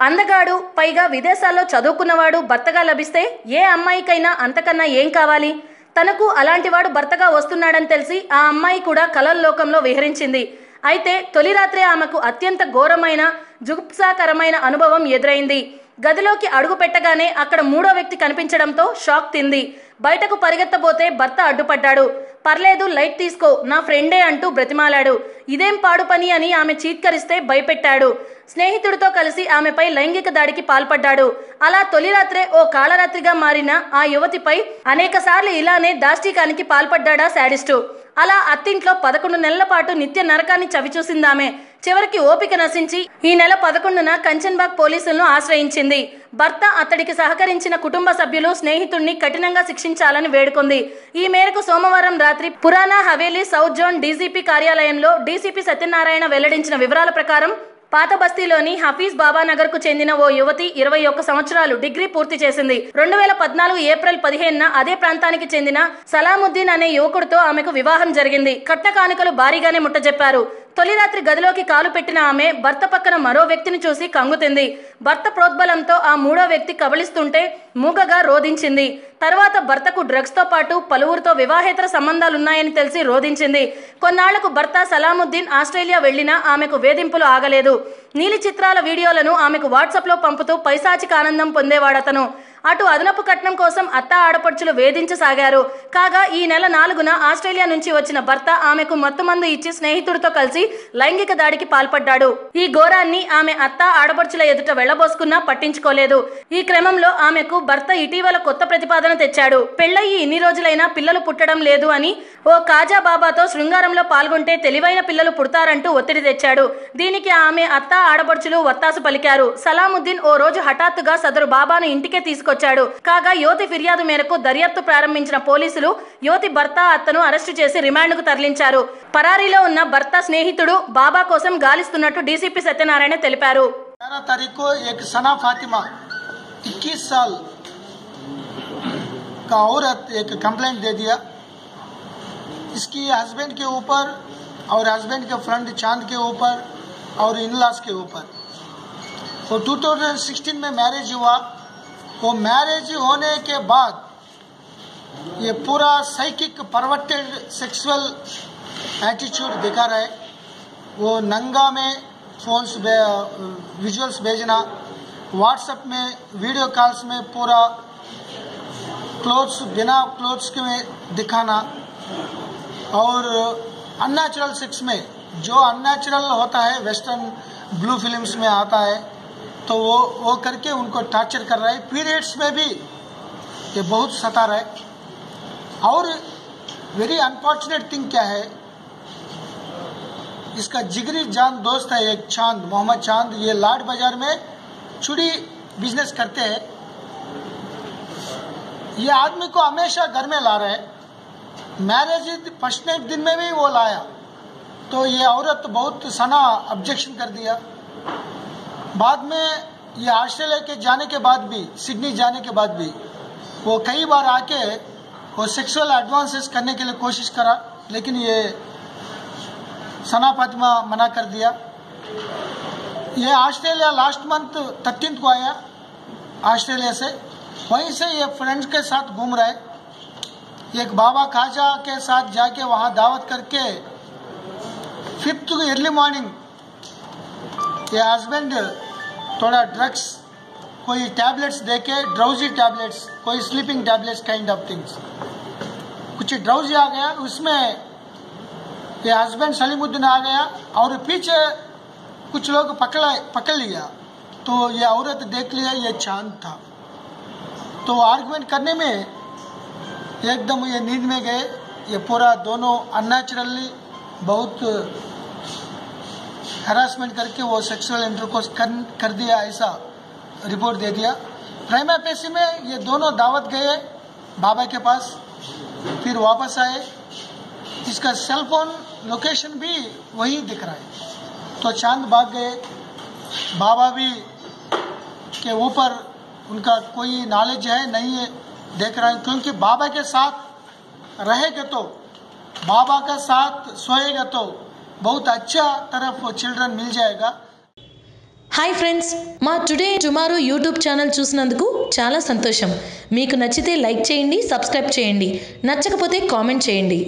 అందగాడు పైగా విదేశాల్లో చదువుకున్నవాడు భర్తగా లభిస్తే ఏ అమ్మాయికైనా అంతకన్నా ఏం కావాలి? తనకు అలాంటివాడు భర్తగా వస్తున్నాడని తెలిసి ఆ అమ్మాయి కూడా కలల లోకంలో విహరించింది. అయితే తొలి రాత్రే ఆమెకు అత్యంత ఘోరమైన జుగుప్సాకరమైన అనుభవం ఎదురైంది. గదిలోకి అడుగు పెట్టగానే అక్కడ మూడో వ్యక్తి కనిపించడంతో షాక్ తింది. బయటకు పరిగెత్తబోతే భర్త అడ్డుపడ్డాడు. పర్లేదు, లైట్ తీసుకో, నా ఫ్రెండే అంటూ బ్రతిమాలాడు. ఇదేం పాడు పని అని ఆమె చీత్కరిస్తే భయపెట్టాడు. స్నేహితుడితో కలిసి ఆమెపై లైంగిక దాడికి పాల్పడ్డాడు. అలా తొలి రాత్రే ఓ కాళరాత్రిగా మారిన ఆ యువతిపై అనేకసార్లు ఇలానే దాష్టీకానికి పాల్పడ్డా శాడిస్టు. అలా అత్తింట్లో 11 నెలల పాటు నిత్య నరకాన్ని చవిచూసిందామె. చివరికి ఓపిక నశించి ఈ నెల 11న కంచన్బాగ్ పోలీసులను ఆశ్రయించింది. భర్త, అతడికి సహకరించిన కుటుంబ సభ్యులు స్నేహితుడిని కఠినంగా శిక్షించాలని వేడుకుంది. ఈ మేరకు సోమవారం రాత్రి Purana Haveli south zone DCP కార్యాలయంలో డీసీపీ సత్యనారాయణ వెల్లడించిన వివరాల ప్రకారం పాత బస్తీలోని హఫీజ్ బాబానగర్ కు చెందిన ఓ యువతి 21 సంవత్సరాలు, డిగ్రీ పూర్తి చేసింది. 2014 ఏప్రిల్ 15న అదే ప్రాంతానికి చెందిన సలాముద్దీన్ అనే యువకుడితో ఆమెకు వివాహం జరిగింది. కట్న కానుకలు భారీగానే ముట్టజెప్పారు. తొలి రాత్రి గదిలోకి కాలు పెట్టిన ఆమె భర్త పక్కన మరో వ్యక్తిని చూసి కంగుతింది. భర్త ప్రోద్బలంతో ఆ మూడో వ్యక్తి కబళిస్తుంటే మూగగా రోధించింది. తర్వాత భర్తకు డ్రగ్స్ తో పాటు పలువురితో వివాహేతర సంబంధాలున్నాయని తెలిసి రోధించింది. కొన్నాళ్లకు భర్త సలాముద్దీన్ ఆస్ట్రేలియా వెళ్లినా ఆమెకు వేధింపులు ఆగలేదు. నీలి చిత్రాల వీడియోలను ఆమెకు వాట్సాప్లో పంపుతూ పైశాచిక ఆనందం పొందేవాడతను. అటు అదనపు కట్నం కోసం అత్త ఆడపడుచులు వేధించసాగారు. కాగా ఈ నెల 4న ఆస్ట్రేలియా నుంచి వచ్చిన భర్త ఆమెకు మత్తుమందు ఇచ్చి స్నేహితుడితో కలిసి లైంగిక దాడికి పాల్పడ్డాడు. ఈ ఘోరాన్ని ఆమె అత్త ఆడపడుచుల ఎదుట వెళ్లబోసుకున్నా పట్టించుకోలేదు. ఈ క్రమంలో ఆమెకు భర్త ఇటీవల కొత్త ప్రతిపాదన తెచ్చాడు. పెళ్లయ్యి ఇన్ని రోజులైనా పిల్లలు పుట్టడం లేదు అని ఓ కాజా బాబాతో శృంగారంలో పాల్గొంటే తెలివైన పిల్లలు పుడతారంటూ ఒత్తిడి తెచ్చాడు. దీనికి ఆమె అత్త ఆడపడుచులు వత్తాసు పలికారు. సలాముద్దీన్ ఓ రోజు హఠాత్తుగా సదరు బాబాను ఇంటికే తీసుకొచ్చాడు. కాగా యువతి ఫిర్యాదు మేరకు దర్యాప్తు ప్రారంభించిన పోలీసులు యువతి భర్త, అత్తను అరెస్టు చేసి రిమాండ్కు తరలించారు. పరారీలో ఉన్న భర్త స్నేహితుడు బాబా కోసం గాలిస్తున్నట్టు డీసీపీ సత్యనారాయణ తెలిపారు. 11 तारीख को एक सना फातिमा 21 साल का औरत एक कंप्लेंट दे दिया। इसकी हस्बैंड के ऊपर और हस्बैंड के फ्रेंड चांद के ऊपर और इन-लॉज के ऊपर। वो 2016 में मैरिज हुआ। वो मैरिज होने के बाद ये पूरा साइकिक परवर्टेड सेक्सुअल एटीट्यूड दिखा रहा है। वो नंगा में फोन्स विजुअल्स भेजना, व्हाट्सएप में वीडियो कॉल्स में पूरा क्लोथ्स बिना क्लोथ्स के में दिखाना और अननेचुरल सेक्स में जो अननेचुरल होता है वेस्टर्न ब्लू फिल्म्स में आता है तो वो करके उनको टॉर्चर कर रहा है। पीरियड्स में भी ये बहुत सता रहा है। और वेरी अनफॉर्चुनेट थिंग क्या है, इसका जिगरी जान दोस्त है एक चांद, मोहम्मद चांद। ये लाड बाजार में चूड़ी बिजनेस करते हैं। ये आदमी को हमेशा घर में ला रहे हैं। मैरिज फर्स्ट नाइट दिन में भी वो लाया तो ये औरत बहुत सना ऑब्जेक्शन कर दिया। बाद में ये ऑस्ट्रेलिया के जाने के बाद भी, सिडनी जाने के बाद भी वो कई बार आके वो सेक्सुअल एडवांसेस करने के लिए कोशिश करा, लेकिन ये सना फातिमा मना कर दिया। ये ऑस्ट्रेलिया लास्ट मंथ 13 को आया ऑस्ट्रेलिया से। वहीं से ये फ्रेंड्स के साथ घूम रहा है। एक बाबा खाजा के साथ जाके वहाँ दावत करके 5th को अर्ली मॉर्निंग ये हस्बैंड थोड़ा ड्रग्स, कोई टैबलेट्स देके, ड्राउजी टैबलेट्स, कोई sleeping tablets kind of things, कुछ ड्राउजी आ गया। उसमें ये हस्बैंड सलीमुद्दीन आ गया और पीछे कुछ लोग पकड़ लिया तो ये औरत देख लिया ये चांद था। तो आर्गुमेंट करने में एकदम ये नींद में गए। ये पूरा दोनों अननेचुरली बहुत हरासमेंट करके वो सेक्सुअल इंटरकोर्स कर दिया, ऐसा रिपोर्ट दे दिया। प्राइमा फेसी में ये दोनों दावत गए बाबा के पास, फिर वापस आए। इसका सेल फोन लोकेशन भी वही दिख रहा है। तो चांद भाग गए। बाबा भी के ऊपर उनका कोई नॉलेज है नहीं है, देख रहे हैं, क्योंकि बाबा के साथ रहेगा तो, बाबा का साथ सोएगा तो बहुत अच्छा तरफ चिल्ड्रन मिल जाएगा। హాయ్ ఫ్రెండ్స్, మా టుడే టుమారో యూట్యూబ్ ఛానల్ చూసినందుకు చాలా సంతోషం. మీకు నచ్చితే లైక్ చేయండి, సబ్స్క్రైబ్ చేయండి. నచ్చకపోతే కామెంట్ చేయండి.